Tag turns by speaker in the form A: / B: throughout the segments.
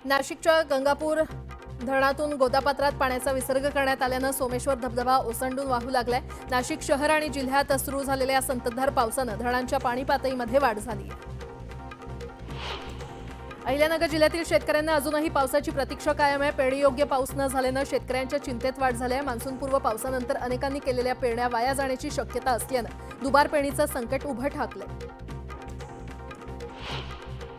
A: नाशिकच्या गंगापूर धरणातून गोदापात्रात पाण्याचा विसर्ग करण्यात आल्यानं सोमेश्वर धबधबा ओसंडून वाहू लागलाय। नाशिक शहर आणि जिल्ह्यात सुरू झालेल्या संततधार पावसानं धरणांच्या पाणी पातळीमध्ये वाढ झाली आहे। अहिल्यानगर जिल्ह्यातील शेतकऱ्यांना अजूनही पावसाची प्रतीक्षा कायम आहे। पेरणीयोग्य पाऊस न झाल्यानं शेतकऱ्यांच्या चिंतेत वाढ झाली आहे। मान्सूनपूर्व पावसानंतर अनेकांनी केलेल्या पेरण्या वाया जाण्याची शक्यता असल्यानं दुबार पेरणीचं संकट उभं ठाकलंय।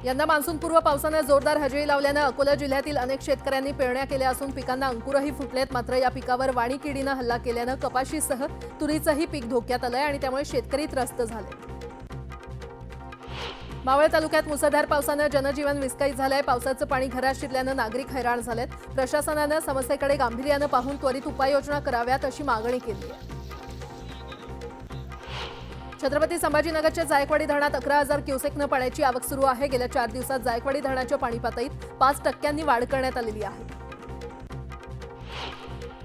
A: यंदा मान्सूनपूर्व पावसानं जोरदार हजेरी लावल्यानं अकोला जिल्ह्यातील अनेक शेतकऱ्यांनी पेरण्या केल्या असून पिकांना अंकुरही फुटलेत। मात्र या पिकावर वाणी किडीनं हल्ला केल्यानं कपाशीसह तुरीचंही पीक धोक्यात आलंय आणि त्यामुळे शेतकरी त्रस्त झाले। मावळ तालुक्यात मुसळधार पावसानं जनजीवन विस्कळीत झालंय। पावसाचं पाणी घरात शिरल्यानं नागरिक हैराण झालेत। प्रशासनानं समस्येकडे गांभीर्यानं पाहून त्वरित उपाययोजना कराव्यात अशी मागणी केली आहे। छत्रपती संभाजीनगरच्या जायकवाडी धरणात 11,000 क्युसेकनं पाण्याची आवक सुरू आहे। गेल्या 4 दिवसात जायकवाडी धरणाच्या पाणी पातळीत 5% वाढ करण्यात आलेली आहे।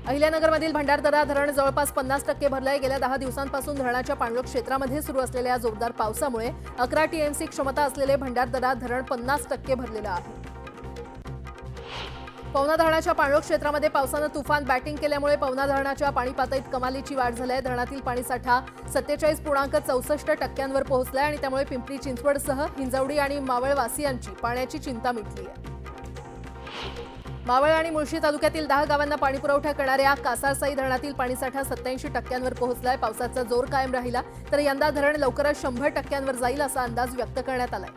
A: अहिल्यानगरमधील भंडारदरा धरण जवळपास 50% भरलंय। गेल्या 10 दिवसांपासून धरणाच्या पाणलोट क्षेत्रामध्ये सुरू असलेल्या जोरदार पावसामुळे 11 टीएमसी क्षमता असलेले भंडारदरा धरण 50% भरलेलं आहे। पवना धरणाच्या पाणलोट क्षेत्रामध्ये पावसानं तुफान बॅटिंग केल्यामुळे पवना धरणाच्या पाणी पातळीत कमालीची वाढ झाली आहे। धरणातील पाणीसाठा 47.64% पोहोचलाय आणि त्यामुळे पिंपरी चिंचवडसह हिंजवडी आणि मावळवासियांची पाण्याची चिंता मिटली आहे। मावळ आणि मुळशी तालुक्यातील 10 गावांना पाणीपुरवठा करणाऱ्या कासारसाई धरणातील पाणीसाठा 87% पोहोचलाय। पावसाचा जोर कायम राहिला तर यंदा धरण लवकरच 100% जाईल असा अंदाज व्यक्त करण्यात आलाय।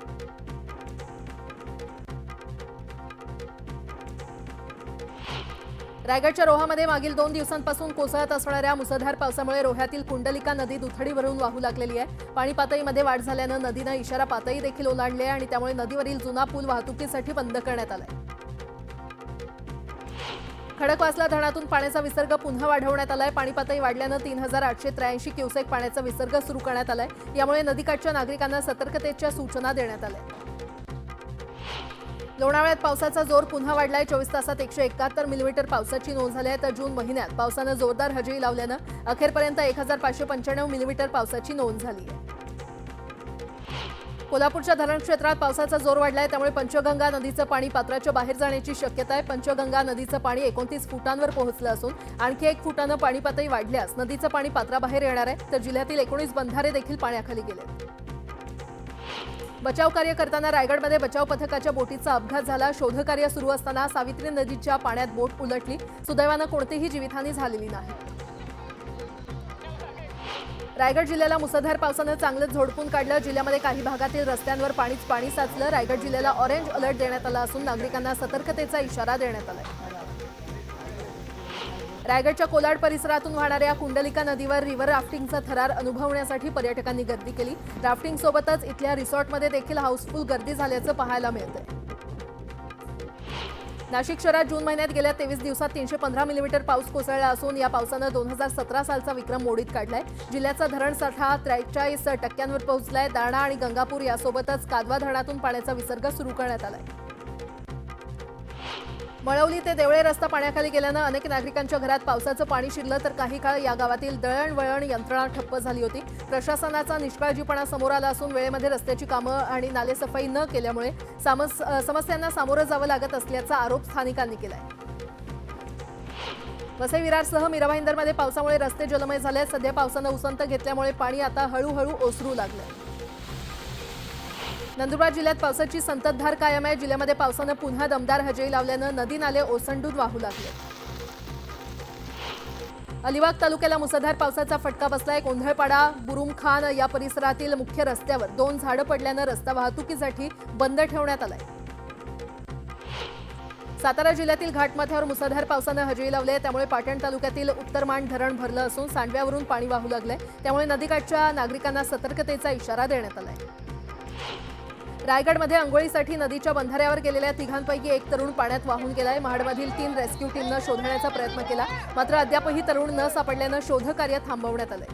A: रायगडच्या रोहामध्ये मागील 2 दिवसांपासून कोसळत असणाऱ्या मुसळधार पावसामुळे रोह्यातील कुंडलिका नदी दुथडी भरून वाहू लागलेली आहे। पाणी पातळीमध्ये वाढ झाल्यानं नदीनं इशारा पातळी देखील ओलांडली आहे आणि त्यामुळे नदीवरील जुना पूल वाहतुकीसाठी बंद करण्यात आलाय। खडकवासला धरणातून पाण्याचा विसर्ग पुन्हा वाढवण्यात आलाय। पाणी पातळी वाढल्यानं 3,883 क्युसेक पाण्याचा विसर्ग सुरू करण्यात आलाय। यामुळे नदीकाठच्या नागरिकांना सतर्कतेच्या सूचना देण्यात आल्या। लोणावळ्यात पावसाचा जोर पुन्हा वाढलाय। 24 तासात 171 मिलीमीटर पावसाची नोंद झाली आहे तर जून महिन्यात पावसानं जोरदार हजेरी लावल्यानं अखेरपर्यंत 1,595 मिलीमीटर पावसाची नोंद झाली आहे। कोल्हापूरच्या धरण क्षेत्रात पावसाचा जोर वाढलाय त्यामुळे पंचगंगा नदीचं पाणी पात्राच्या बाहेर जाण्याची शक्यता आहे। पंचगंगा नदीचं पाणी 29 फुटांवर पोहोचलं असून आणखी 1 फुटानं पाणी पातळी वाढल्यास नदीचं पाणी पात्राबाहेर येणार आहे तर जिल्ह्यातील 19 बंधारे देखील पाण्याखाली गेले। बचाव कार्य करताना रायगडमध्ये बचाव पथकाच्या बोटीचा अपघात झाला। शोधकार्य सुरू असताना सावित्री नदीच्या पाण्यात बोट उलटली। सुदैवानं कोणतीही जीवितहानी झालेली नाही। रायगड जिल्ह्याला मुसळधार पावसानं चांगलंच झोडपून काढलं। जिल्ह्यामध्ये काही भागातील रस्त्यांवर पाणी साचलं। रायगड जिल्ह्याला ऑरेंज अलर्ट देण्यात आला असून नागरिकांना सतर्कतेचा इशारा देण्यात आलाय। रायगडच्या कोलाड परिसरातून वाहणाऱ्या कुंडलिका नदीवर रिव्हर राफ्टिंगचा थरार अनुभवण्यासाठी पर्यटकांनी गर्दी केली। राफ्टिंग सोबतच इथल्या रिसॉर्टमध्ये देखील हाऊसफुल गर्दी झाल्याचं पाहायला मिळतंय। नाशिक शहरात जून महिन्यात गेल्या 23 दिवसात 315 मिलीमीटर पाऊस कोसळला असून या पावसानं 2017 सालचा विक्रम मोडीत काढलाय। जिल्ह्याचा धरणसाठा 43% पोहोचलाय। दारणा आणि गंगापूर यासोबतच कादवा धरणातून पाण्याचा विसर्ग सुरू करण्यात आलाय। मळवली ते देवळे रस्ता पाण्याखाली गेल्यानं अनेक नागरिकांच्या घरात पावसाचं पाणी शिरलं तर काही काळ या गावातील दळणवळण यंत्रणा ठप्प झाली होती। प्रशासनाचा निष्काळजीपणा समोर आला असून वेळेमध्ये रस्त्याची कामं आणि नालेसफाई न केल्यामुळे समस्यांना सामोरं जावं लागत असल्याचा आरोप स्थानिकांनी केलाय। वसई विरारसह मीरा भाईंदरमध्ये पावसामुळे रस्ते जलमय झाले। सध्या पावसानं उसंत घेतल्यामुळे पाणी आता हळूहळू ओसरू लागलंय। नंदुरबार जिल्ह्यात पावसाची संततधार कायम आहे। जिल्ह्यामध्ये पावसानं पुन्हा दमदार हजेरी लावल्यानं नदी नाले ओसंडून वाहू लागले। अलिबाग तालुक्याला मुसळधार पावसाचा फटका बसलाय। गोंधळपाडा बुरुमखान या परिसरातील मुख्य रस्त्यावर 2 झाडं पडल्यानं रस्ता वाहतुकीसाठी बंद ठेवण्यात आलाय। सातारा जिल्ह्यातील घाटमाथ्यावर मुसळधार पावसानं हजेरी लावली त्यामुळे पाटण तालुक्यातील उत्तरमान धरण भरलं असून सांडव्यावरून पाणी वाहू लागलंय। त्यामुळे नदीकाठच्या नागरिकांना सतर्कतेचा इशारा देण्यात आलाय। रायगडमध्ये अंघोळीसाठी नदीच्या बंधाऱ्यावर गेलेल्या 3घांपैकी एक तरुण पाण्यात वाहून गेलाय। महाडमधील 3 रेस्क्यू टीमनं शोधण्याचा प्रयत्न केला मात्र अद्यापही तरुण न सापडल्यानं शोधकार्य थांबवण्यात आलंय।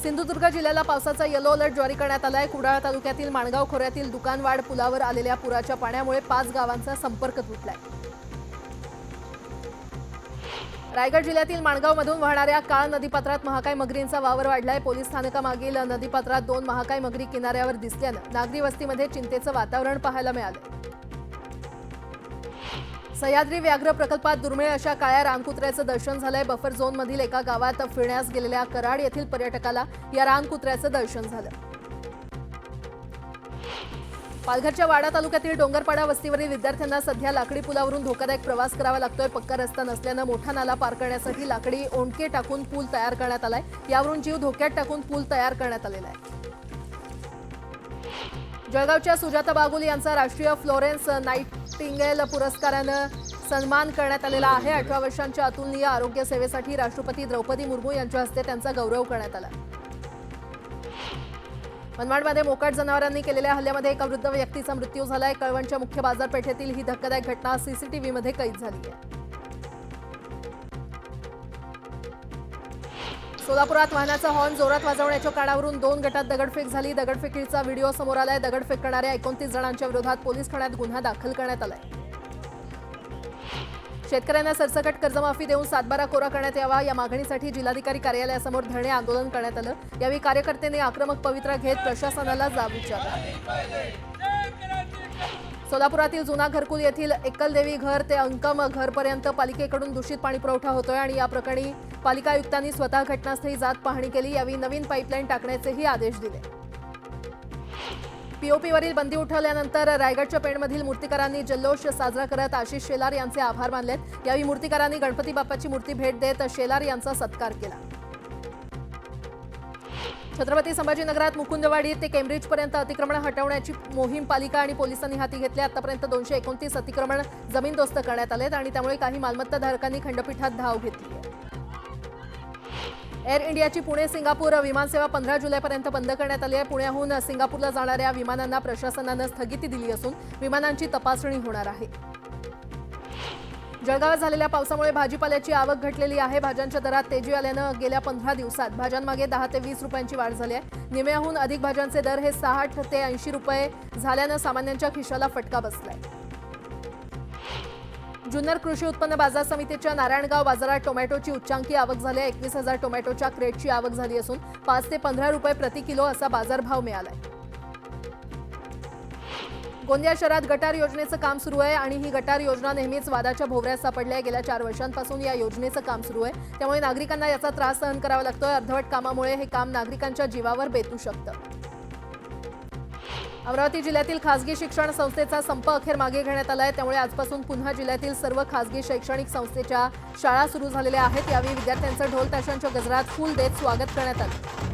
A: सिंधुदुर्ग जिल्ह्याला पावसाचा येलो अलर्ट जारी करण्यात आलाय। कुडाळ तालुक्यातील माणगाव खोऱ्यातील दुकानवाड पुलावर आलेल्या पुराच्या पाण्यामुळे 5 गावांचा संपर्क तुटलाय। रायगड जिल्ह्यातील माणगावमधून वाहणाऱ्या काळ नदीपात्रात महाकाय मगरींचा वावर वाढलाय। पोलीस स्थानकामागील नदीपात्रात 2 महाकाय मगरी किनाऱ्यावर दिसल्यानं नागरी वस्तीमध्ये चिंतेचं वातावरण पाहायला मिळालं। सह्याद्री व्याघ्र प्रकल्पात दुर्मिळ अशा काळ्या रानकुत्र्याचं दर्शन झालंय। बफर झोनमधील एका गावात फिरण्यास गेलेल्या कराड येथील पर्यटकाला या रानकुत्र्याचं दर्शन झालं। पालघरच्या वाडा तालुक्यातील डोंगरपाडा वस्तीवरील विद्यार्थ्यांना सध्या लाकडी पुलावरून धोकादायक प्रवास करावा लागतोय। पक्का रस्ता नसल्यानं मोठा नाला पार करण्यासाठी लाकडी ओंडके टाकून पूल तयार करण्यात आलाय। यावरून जीव धोक्यात टाकून पूल तयार करण्यात आलेला आहे। जळगावच्या सुजाता बागुल यांचा राष्ट्रीय फ्लोरेन्स नाइटिंगेल पुरस्कारानं सन्मान करण्यात आलेला आहे। 18 वर्षांच्या अतुलनीय आरोग्य सेवेसाठी राष्ट्रपती द्रौपदी मुर्मू यांच्या हस्ते त्यांचा गौरव करण्यात आला। मनमाडमध्ये मोकाट जनावरांनी केलेल्या हल्ल्यामध्ये एका वृद्ध व्यक्तीचा मृत्यू झालाय। कळवणच्या मुख्य बाजारपेठेतील ही धक्कादायक घटना सीसीटीव्हीमध्ये कैद झाली आहे। सोलापुरात वाहनाचा हॉर्न जोरात वाजवण्याच्या कारणावरून 2 गटात दगडफेक झाली। दगडफेकीचा व्हिडिओ समोर आलाय। दगडफेक करणाऱ्या 29 जणांच्या विरोधात पोलीस ठाण्यात गुन्हा दाखल करण्यात आलाय। शेतकऱ्यांना सरसकट कर्जमाफी देऊन सातबारा कोरा करण्यात यावा या मागणीसाठी जिल्हाधिकारी कार्यालयासमोर धरणे आंदोलन करण्यात आलं। यावेळी कार्यकर्त्यांनी आक्रमक पवित्रा घेत प्रशासनाला जाब विचारला। सोलापुरातील जुना घरकुल येथील एकलदेवी घर ते अंकम घरपर्यंत पालिकेकडून दूषित पाणी पुरवठा होतोय आणि या प्रकरणी पालिका आयुक्तांनी स्वतः घटनास्थळी जात पाहणी केली। यावेळी नवीन पाईपलाईन टाकण्याचेही आदेश दिले। पीओपीवरील बंदी उठवल्यानंतर रायगडच्या पेणमधील मूर्तिकारांनी जल्लोष साजरा करत आशिष शेलार यांचे आभार मानलेत। यावेळी मूर्तिकारांनी गणपती बाप्पाची मूर्ती भेट देत शेलार यांचा सत्कार केला। छत्रपती संभाजीनगरात मुकुंदवाडी ते केम्ब्रिजपर्यंत अतिक्रमण हटवण्याची मोहीम पालिका आणि पोलिसांनी हाती घेतली। आतापर्यंत 229 अतिक्रमण जमीनदोस्त करण्यात आलेत आणि त्यामुळे काही मालमत्ताधारकांनी खंडपीठात धाव घेतली आहे। एअर इंडियाची पुणे सिंगापूर विमानसेवा 15 जुलैपर्यंत बंद करण्यात आली आहे। पुण्याहून सिंगापूरला जाणाऱ्या विमानांना प्रशासनानं स्थगिती दिली असून विमानांची तपासणी होणार आहे। जळगावात झालेल्या पावसामुळे भाजीपाल्याची आवक घटलेली आहे। भाज्यांच्या दरात तेजी आल्यानं गेल्या 15 दिवसात भाज्यांमागे 10 ते 20 रुपयांची वाढ झाली आहे। निम्म्याहून अधिक भाज्यांचे दर हे 60 ते 80 रुपये झाल्यानं सामान्यांच्या खिशाला फटका बसलाय। जुन्नर कृषी उत्पन्न बाजार समितीच्या नारायणगाव बाजारात टोमॅटोची उच्चांकी आवक झाली आहे। 21,000 टोमॅटोच्या क्रेटची आवक झाली असून 5 ते 15 रुपये प्रति किलो असा बाजारभाव मिळालाय। गोंदिया शहरात गटार योजनेचं काम सुरू आहे आणि ही गटार योजना नेहमीच वादाच्या भोवऱ्यात सापडली आहे। गेल्या 4 वर्षांपासून या योजनेचं काम सुरू आहे, त्यामुळे नागरिकांना याचा त्रास सहन करावा लागतोय। अर्धवट कामामुळे हे काम नागरिकांच्या जीवावर बेतू शकतं। अमरावती जिल्ह्यातील खासगी शिक्षण संस्थेचा संप अखेर मागे घेण्यात आलाय, त्यामुळे आजपासून पुन्हा जिल्ह्यातील सर्व खासगी शैक्षणिक संस्थेच्या शाळा सुरू झालेल्या आहेत। यावेळी विद्यार्थ्यांचं ढोल ताशांच्या गजरात फूल देत स्वागत करण्यात आलं।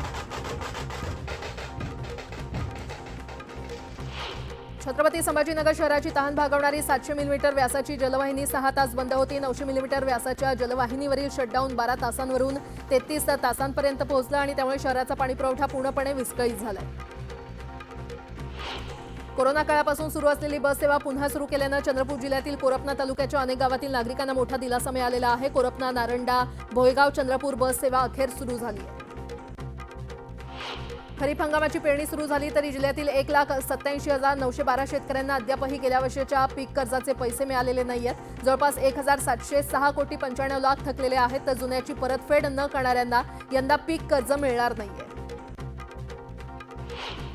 A: छत्रपती संभाजीनगर शहराची तहान भागवणारी 700 मिलीमीटर व्यासाची जलवाहिनी 6 तास बंद होती। 900 मिलीमीटर व्यासाच्या जलवाहिनीवरील शटडाऊन 12 तासांवरून 33 तासांपर्यंत पोहोचलं आणि त्यामुळे शहराचा पाणीपुरवठा पूर्णपणे विस्कळीत झालाय। कोरोना काळापासून सुरू असलेली बस सेवा पुन्हा सुरू केल्यानं चंद्रपूर जिल्ह्यातील कोरपना तालुक्याच्या अनेक गावातील नागरिकांना मोठा दिलासा मिळालेला आहे। कोरपना, नारंडा, भोयगाव, चंद्रपूर बस सेवा अखेर सुरू झाली आहे। खरीप हंगामाची पेरणी सुरू झाली तरी जिल्ह्यातील 1,87,912 शेतकऱ्यांना अद्यापही गेल्या वर्षाच्या पीक कर्जाचे पैसे मिळालेले नाहीयेत। जवळपास 1,706 कोटी 95 लाख थकलेले आहेत, तर जुन्याची परतफेड न करणाऱ्यांना यंदा पीक कर्ज मिळणार नाहीये।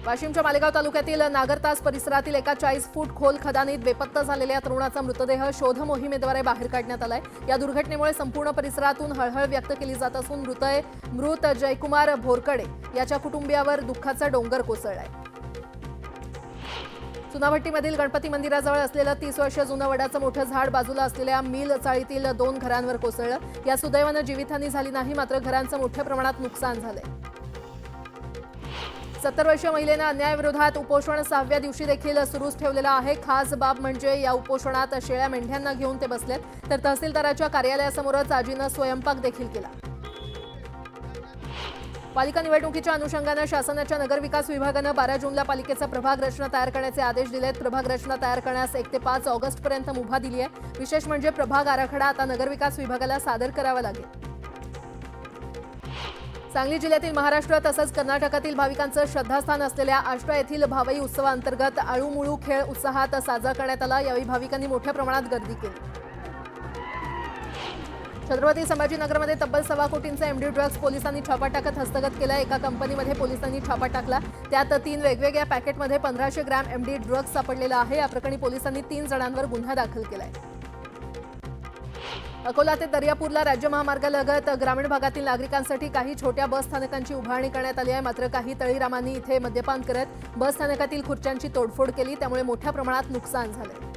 A: वाशिमच्या मालेगाव तालुक्यातील नागरतास परिसरातील एका 40 फूट खोल खदानीत बेपत्ता झालेल्या तरुणाचा मृतदेह शोध मोहिमेद्वारे बाहेर काढण्यात आलाय। या दुर्घटनेमुळे संपूर्ण परिसरातून हळहळ व्यक्त केली जात असून मृत जयकुमार भोरकडे याच्या कुटुंबियावर दुःखाचा डोंगर कोसळलाय। चुनाभट्टीमधील गणपती मंदिराजवळ असलेलं 30 वर्ष जुनं वडाचं मोठं झाड बाजूला असलेल्या मिल चाळीतील 2 घरांवर कोसळलं। या सुदैवानं जीवितहानी झाली नाही, मात्र घरांचं मोठ्या प्रमाणात नुकसान झालंय। 70 वर्षीय महिलेनं अन्यायाविरोधात उपोषण 6व्या दिवशी देखील सुरूच ठेवलेलं आहे। खास बाब म्हणजे या उपोषणात शेळ्या मेंढ्यांना घेऊन ते बसलेत, तर तहसीलदाराच्या कार्यालयासमोरच आजीनं स्वयंपाक देखील केला। पालिका निवडणुकीच्या अनुषंगानं शासनाच्या नगरविकास विभागानं 12 जूनला पालिकेचा प्रभाग रचना तयार करण्याचे आदेश दिलेत। प्रभाग रचना तयार करण्यास 1 ते 5 ऑगस्टपर्यंत मुभा दिली आहे। विशेष म्हणजे प्रभाग आराखडा आता नगरविकास विभागाला सादर करावा लागेल। सांगली जिल्ह्यातील महाराष्ट्र तसंच कर्नाटकातील भाविकांचं श्रद्धास्थान असलेल्या आष्टा येथील भावई उत्सवाअंतर्गत आळूमुळू खेळ उत्साहात साजरा करण्यात आला। यावेळी भाविकांनी मोठ्या प्रमाणात गर्दी केली। छत्रपती संभाजीनगरमध्ये तब्बल 1.25 कोटींचा एमडी ड्रग्ज पोलिसांनी छापा टाकत हस्तगत केला। एका कंपनीमध्ये पोलिसांनी छापा टाकला, त्यात 3 वेगवेगळ्या पॅकेटमध्ये 1500 ग्रॅम एमडी ड्रग्ज सापडलेला आहे। या प्रकरणी पोलिसांनी 3 जणांवर गुन्हा दाखल केलाय। अकोला ते दर्यापूरला राज्य महामार्गालगत ग्रामीण भागातील नागरिकांसाठी काही छोट्या बस स्थानकांची उभारणी करण्यात आली आहे। मात्र काही तळीरामांनी इथे मद्यपान करत बस स्थानकातील खुर्च्यांची तोडफोड केली, त्यामुळे मोठ्या प्रमाणात नुकसान झाले।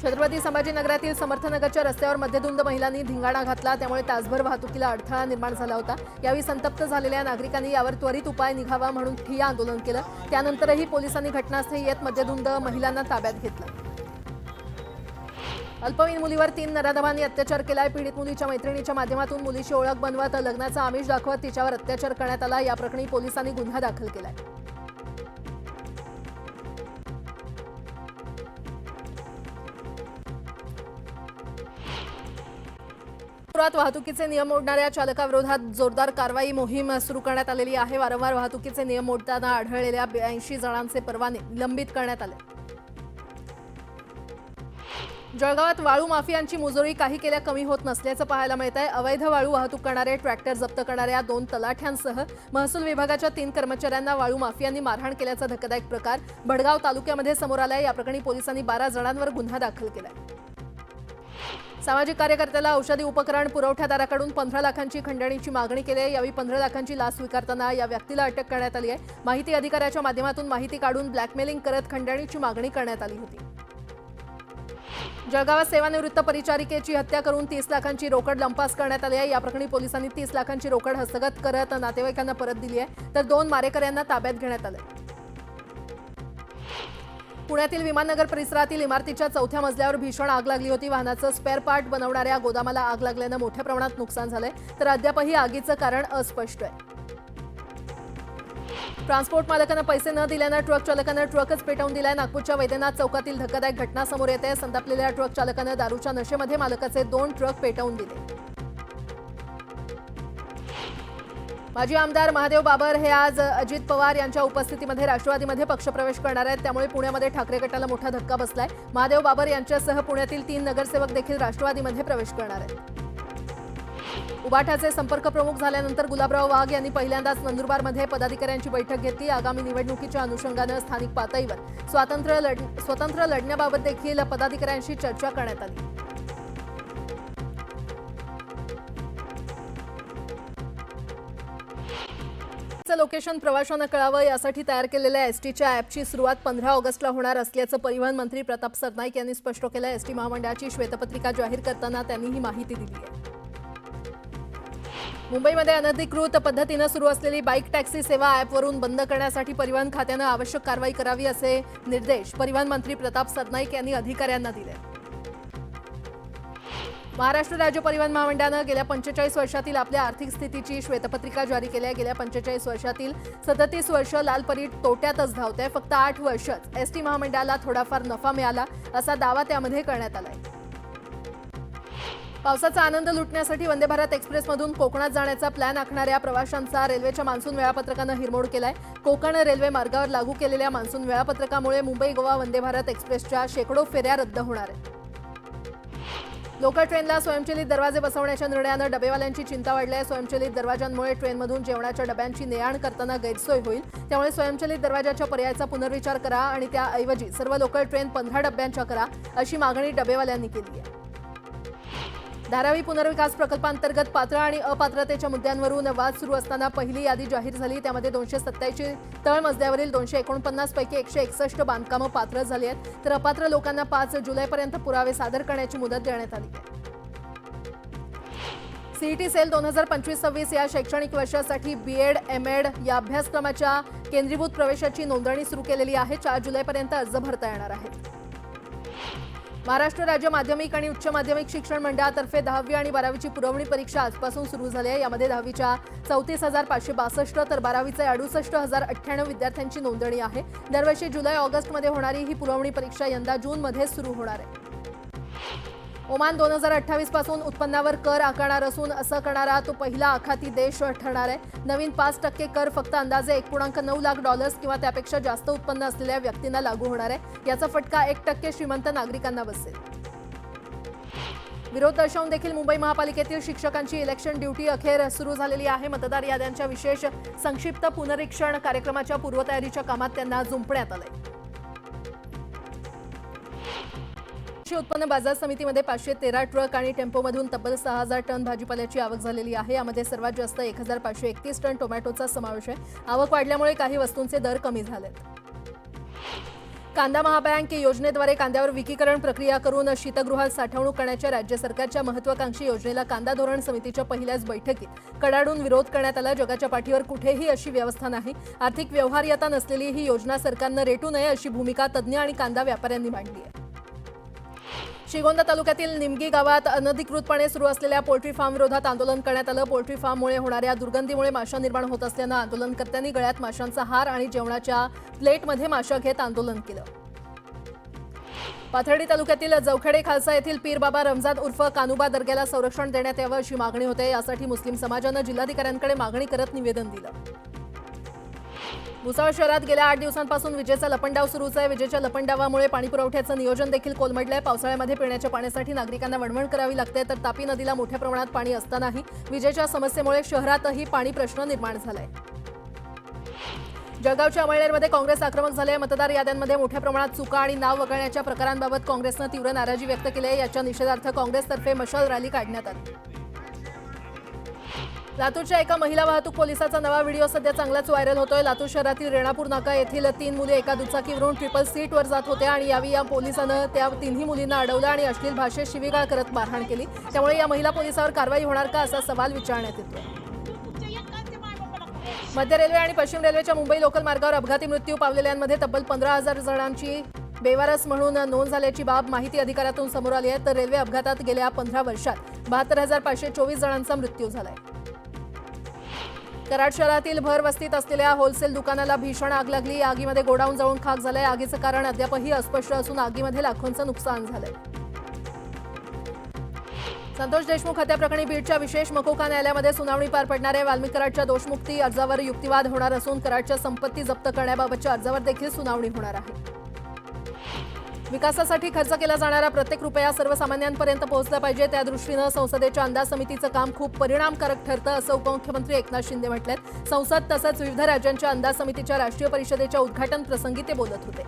A: छत्रपती संभाजीनगरातील समर्थनगरच्या रस्त्यावर मध्यधुंद महिलांनी धिंगाणा घातला, त्यामुळे तासभर वाहतुकीला अडथळा निर्माण झाला होता। यावेळी संतप्त झालेल्या नागरिकांनी यावर त्वरित उपाय निघावा म्हणून ठिय्या आंदोलन केलं। त्यानंतरही पोलिसांनी घटनास्थळी येत मध्यधुंद महिलांना ताब्यात घेतलं। अल्पवयीन मुलीवर 3 नराधमांनी अत्याचार केलाय। पीडित मुलीच्या मैत्रिणीच्या माध्यमातून मुलीची ओळख बनवत लग्नाचा आमिष दाखवत तिच्यावर अत्याचार करण्यात आला। या प्रकरणी पोलिसांनी गुन्हा दाखल केलाय। नागपुरात वाहतुकीचे नियम मोडणाऱ्या चालकाविरोधात जोरदार कारवाई मोहीम सुरू करण्यात आलेली आहे। वारंवार वाहतुकीचे नियम मोडताना आढळलेल्या 82 जणांचे परवाने निलंबित करण्यात आले। जळगावात वाळू माफियांची मुजोरी काही केल्या कमी होत नसल्याचं पाहायला मिळत आहे। अवैध वाळू वाहतूक करणारे ट्रॅक्टर जप्त करणाऱ्या 2 तलाठ्यांसह महसूल विभागाच्या 3 कर्मचाऱ्यांना वाळू माफियांनी मारहाण केल्याचा धक्कादायक प्रकार भडगाव तालुक्यामध्ये समोर आलाय। या प्रकरणी पोलिसांनी 12 जणांवर गुन्हा दाखल केलाय। सामाजिक कार्यकर्त्याला औषधी उपकरण पुरवठादाराकडून 15 लाखांची खंडणीची मागणी केली आहे। यावेळी 15 लाखांची लाच स्वीकारताना या व्यक्तीला अटक करण्यात आली आहे। माहिती अधिकाऱ्याच्या माध्यमातून माहिती काढून ब्लॅकमेलिंग करत खंडणीची मागणी करण्यात आली होती। जळगावात सेवानिवृत्त परिचारिकेची हत्या करून 30 लाखांची रोकड लंपास करण्यात आली आहे। या प्रकरणी पोलिसांनी 30 लाखांची रोकड हस्तगत करत नातेवाईकांना परत दिली आहे, तर 2 मारेकऱ्यांना ताब्यात घेण्यात आले। पुण्यातील विमाननगर परिसरातील इमारतीच्या 4थ्या मजल्यावर भीषण आग लागली होती। वाहनाचं स्पेअर पार्ट बनवणाऱ्या गोदामाला आग लागल्यानं मोठ्या प्रमाणात नुकसान झालंय, तर अद्यापही आगीचं कारण अस्पष्ट आहे। ट्रान्सपोर्ट मालकांना पैसे न दिल्यानं ट्रक चालकानं ट्रकच पेटवून दिलाय। नागपूरच्या वैद्यनाथ चौकातील धक्कादायक घटना समोर येते। संतापलेल्या ट्रक चालकानं दारूच्या नशेमध्ये मालकाचे 2 ट्रक पेटवून दिले। माजी आमदार महादेव बाबर हे आज अजित पवार यांच्या उपस्थितीमध्ये राष्ट्रवादीमध्ये पक्षप्रवेश करणार आहेत, त्यामुळे पुण्यामध्ये ठाकरे गटाला मोठा धक्का बसलाय। महादेव बाबर यांच्यासह पुण्यातील 3 नगरसेवक देखील राष्ट्रवादीमध्ये प्रवेश करणार आहेत। उबाठाचे संपर्क प्रमुख झाल्यानंतर गुलाबराव वाघ यांनी पहिल्यांदाच नंदुरबारमध्ये पदाधिकाऱ्यांची बैठक घेतली। आगामी निवडणुकीच्या अनुषंगानं स्थानिक पातळीवर स्वतंत्र लढण्याबाबत देखील पदाधिकाऱ्यांशी चर्चा करण्यात आली। लोकेशन प्रवाशांना कळावं यासाठी तयार केलेल्या एसटीच्या ॲपची सुरुवात 15 ऑगस्टला होणार असल्याचं परिवहन मंत्री प्रताप सरनाईक यांनी स्पष्ट केलं। एसटी महामंडळाची श्वेतपत्रिका जाहीर करताना त्यांनी ही माहिती दिली आहे। मुंबईमध्ये अनधिकृत पद्धतीनं सुरू असलेली बाईक टॅक्सी सेवा ॲपवरून बंद करण्यासाठी परिवहन खात्यानं आवश्यक कारवाई करावी असे निर्देश परिवहन मंत्री प्रताप सरनाईक यांनी अधिकाऱ्यांना दिले। महाराष्ट्र राज्य परिवहन महामंडळानं गेल्या 45 वर्षातील आपल्या आर्थिक स्थितीची श्वेतपत्रिका जारी केली आहे। गेल्या 45 वर्षातील 37 वर्ष लालपरी तोट्यातच धावते। फक्त 8 वर्षच एसटी महामंडळाला थोडाफार नफा मिळाला असा दावा त्यामध्ये करण्यात आलाय। पावसाचा आनंद लुटण्यासाठी वंदे भारत एक्सप्रेसमधून कोकणात जाण्याचा प्लॅन आखणाऱ्या प्रवाशांचा रेल्वेच्या मान्सून वेळापत्रकानं हिरमोड केलाय। कोकण रेल्वे मार्गावर लागू केलेल्या मान्सून वेळापत्रकामुळे मुंबई गोवा वंदे भारत एक्सप्रेसच्या शेकडो फेऱ्या रद्द होणार आहेत। लोकल ट्रेनला स्वयंचलित दरवाजे बसवण्याच्या निर्णयानं डबेवाल्यांची चिंता वाढली आहे। स्वयंचलित दरवाजांमुळे ट्रेनमधून जेवणाच्या डब्यांची ने-आण करताना गैरसोय होईल, त्यामुळे स्वयंचलित दरवाजाच्या पर्यायाचा पुनर्विचार करा आणि त्याऐवजी सर्व लोकल ट्रेन 15 डब्यांच्या करा अशी मागणी डबेवाल्यांनी केली आहे। धारावी पुनर्विकास प्रकल्पांतर्गत पात्र आणि अपात्रतेच्या मुद्द्यांवरून वाद सुरू असताना पहिली यादी जाहीर झाली। त्यामध्ये 287 तळमजल्यावरील 249 पैकी 161 बांधकामं पात्र झाली आहेत, तर अपात्र लोकांना 5 जुलैपर्यंत पुरावे सादर करण्याची मुदत देण्यात आली आहे। सीईटी सेल 2025-26 या शैक्षणिक वर्षासाठी बीएड एमएड या अभ्यासक्रमाच्या केंद्रीभूत प्रवेशाची नोंदणी सुरू केलेली आहे। 4 जुलैपर्यंत अर्ज भरता येणार आहेत। महाराष्ट्र राज्य माध्यमिक आणि उच्च माध्यमिक शिक्षण मंडळातर्फे 10वी आणि 12वीची पुरवणी परीक्षा आजपासून सुरू झाली आहे। यामध्ये 10वीच्या 34,562 तर 12वीचे 68,098 विद्यार्थ्यांची नोंदणी आहे। दरवर्षी जुलै-ऑगस्टमध्ये होणारी ही पुरवणी परीक्षा यंदा जूनमध्ये सुरू होणार आहे। ओमान 2028 पासून उत्पन्नावर कर आकारणार असून असं करणारा तो पहिला आखाती देश ठरणार आहे। नवीन 5% कर फक्त अंदाजे $1.9 लाख किंवा त्यापेक्षा जास्त उत्पन्न असलेल्या व्यक्तींना लागू होणार आहे। याचा फटका 1% श्रीमंत नागरिकांना बसेल। विरोध दर्शवून देखील मुंबई महापालिकेतील शिक्षकांची इलेक्शन ड्युटी अखेर सुरू झालेली आहे। मतदार याद्यांच्या विशेष संक्षिप्त पुनरीक्षण कार्यक्रमाच्या पूर्वतयारीच्या कामात त्यांना जुंपण्यात आले। कृषी उत्पन्न बाजार समितीमध्ये 513 ट्रक आणि टेम्पोमधून तब्बल 6000 टन भाजीपाल्याची आवक झालेली आहे। यामध्ये सर्वात जास्त 1531 टन टोमॅटोचा समावेश आहे। आवक वाढल्यामुळे काही वस्तूंचे दर कमी झालेत। कांदा महाबँक योजनेद्वारे कांद्यावर विकीकरण प्रक्रिया करून शीतगृहात साठवणूक करण्याच्या राज्य सरकारच्या महत्त्वाकांक्षी योजनेला कांदा धोरण समितीच्या पहिल्याच बैठकीत कडाडून विरोध करण्यात आला। जगाच्या पाठीवर कुठेही अशी व्यवस्था नाही, आर्थिक व्यवहार्यता नसलेली ही योजना सरकारनं रेटू नये अशी भूमिका तज्ज्ञ आणि कांदा व्यापाऱ्यांनी मांडली आहे। श्रीगोंदा तालुक्यातील निमगी गावात अनधिकृतपणे सुरू असलेल्या पोल्ट्री फार्म विरोधात आंदोलन करण्यात आलं। पोल्ट्री फार्ममुळे होणाऱ्या दुर्गंधीमुळे माशा निर्माण होत असल्यानं आंदोलनकर्त्यांनी गळ्यात माशांचा हार आणि जेवणाच्या प्लेटमध्ये माशा घेत आंदोलन केलं। पाथर्डी तालुक्यातील जवखेडे खालसा येथील पीर बाबा रमजान उर्फ कानुबा दर्ग्याला संरक्षण देण्यात यावं अशी मागणी होते। यासाठी मुस्लिम समाजानं जिल्हाधिकाऱ्यांकडे मागणी करत निवेदन दिलं। भुसावळ शहरात गेल्या 8 दिवसांपासून विजेचा लपंडाव सुरूच आहे। विजेच्या लपंडावामुळे पाणीपुरवठ्याचं नियोजन देखील कोलमडलंय। पावसाळ्यामध्ये पिण्याच्या पाण्यासाठी नागरिकांना वणवण करावी लागते, तर तापी नदीला मोठ्या प्रमाणात पाणी असतानाही विजेच्या समस्येमुळे शहरातही पाणी प्रश्न निर्माण झालाय। जळगावच्या अमळनेरमध्ये काँग्रेस आक्रमक झाले। मतदार याद्यांमध्ये मोठ्या प्रमाणात चुका आणि नाव वगळण्याच्या प्रकारांबाबत काँग्रेसनं तीव्र नाराजी व्यक्त केली आहे। याच्या निषेधार्थ काँग्रेसतर्फे मशाल रॅली काढण्यात आली। लातूरच्या एका महिला वाहतूक पोलिसाचा नवा व्हिडिओ सध्या चांगलाच व्हायरल होतोय। लातूर शहरातील रेणापूर नाका येथील 3 मुले एका दुचाकीवरून ट्रिपल सीटवर जात होत्या आणि यावेळी या पोलिसानं त्या तिन्ही मुलींना अडवलं आणि अश्लील भाषेत शिवीगाळ करत मारहाण केली। त्यामुळे या महिला पोलिसावर कारवाई होणार का असा सवाल विचारण्यात येतोय। मध्य रेल्वे आणि पश्चिम रेल्वेच्या मुंबई लोकल मार्गावर अपघाती मृत्यू पावलेल्यांमध्ये तब्बल 15,000 जणांची बेवारस म्हणून नोंद झाल्याची बाब माहिती अधिकारातून समोर आली आहे। तर रेल्वे अपघातात गेल्या 15 वर्षात 72,524 जणांचा मृत्यू झालाय। कराड शहरातील भर वस्तीत असलेल्या होलसेल दुकानाला भीषण आग लागली। या आगीमध्ये गोडाऊन जळून खाक झालंय। आगीचं कारण अद्यापही अस्पष्ट असून आगीमध्ये लाखोंचं नुकसान झालंय। संतोष देशमुख हत्याप्रकरणी बीडच्या विशेष मकोका न्यायालयामध्ये सुनावणी पार पडणार आहे। वाल्मिक कराडच्या दोषमुक्ती अर्जावर युक्तिवाद होणार असून कराडच्या संपत्ती जप्त करण्याबाबतच्या अर्जावर देखील सुनावणी होणार आहे। विकासासाठी खर्च केला जाणारा प्रत्येक रुपया सर्वसामान्यांपर्यंत पोहोचला पाहिजे, त्या दृष्टीनं संसदेच्या अंदाज समितीचं काम खूप परिणामकारक ठरतं असं उपमुख्यमंत्री एकनाथ शिंदे म्हटलेत। संसद तसंच विविध राज्यांच्या अंदाज समितीच्या राष्ट्रीय परिषदेच्या उद्घाटन प्रसंगी ते बोलत होते।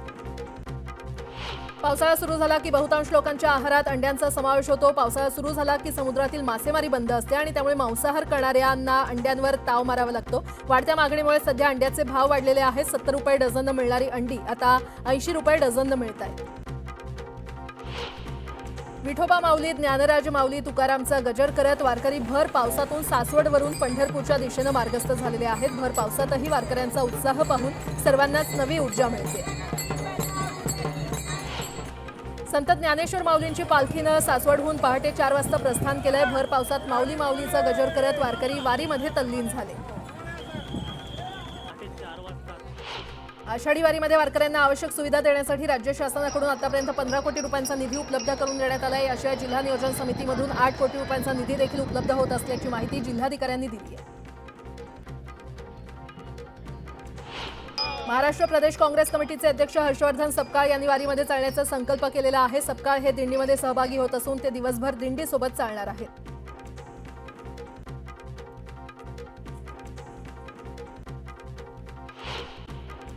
A: पावसाळा सुरू झाला की बहुतांश लोकांच्या आहारात अंड्यांचा समावेश होतो। पावसाळा सुरू झाला की समुद्रातील मासेमारी बंद असते आणि त्यामुळे मांसाहार करणाऱ्यांना अंड्यांवर ताव मारावा लागतो। वाढत्या मागणीमुळे सध्या अंड्याचे भाव वाढलेले आहेत। 70 रुपये डझननं मिळणारी अंडी आता 80 रुपये डझननं मिळत आहेत। विठोबा माऊली ज्ञानराज माऊली तुकारामचा गजर करत वारकरी भर पावसातून सासवडवरून पंढरपूरच्या दिशेनं मार्गस्थ झालेले आहेत। भर पावसातही वारकऱ्यांचा उत्साह पाहून सर्वांनाच नवी ऊर्जा मिळते। संत ज्ञानेश्वर माऊलींची पालखीनं सासवडहून पहाटे 4 वाजता प्रस्थान केलंय। भर पावसात माऊली माऊलीचा गजर करत वारकरी वारीमध्ये तल्लीन झाले। आषाढी वारीमध्ये वारकऱ्यांना आवश्यक सुविधा देण्यासाठी राज्य शासनाकडून आतापर्यंत 15 कोटी रुपयांचा निधी उपलब्ध करून देण्यात आला आहे। याशिवाय जिल्हा नियोजन समितीमधून 8 कोटी रुपयांचा निधी देखील उपलब्ध होत असल्याची माहिती जिल्हाधिकाऱ्यांनी दिली आहे। महाराष्ट्र प्रदेश काँग्रेस कमिटीचे अध्यक्ष हर्षवर्धन सपकाळ यांनी वारीमध्ये चालण्याचा संकल्प केलेला आहे। सपकाळ हे दिंडीमध्ये सहभागी होत असून ते दिवसभर दिंडीसोबत चालणार आहेत।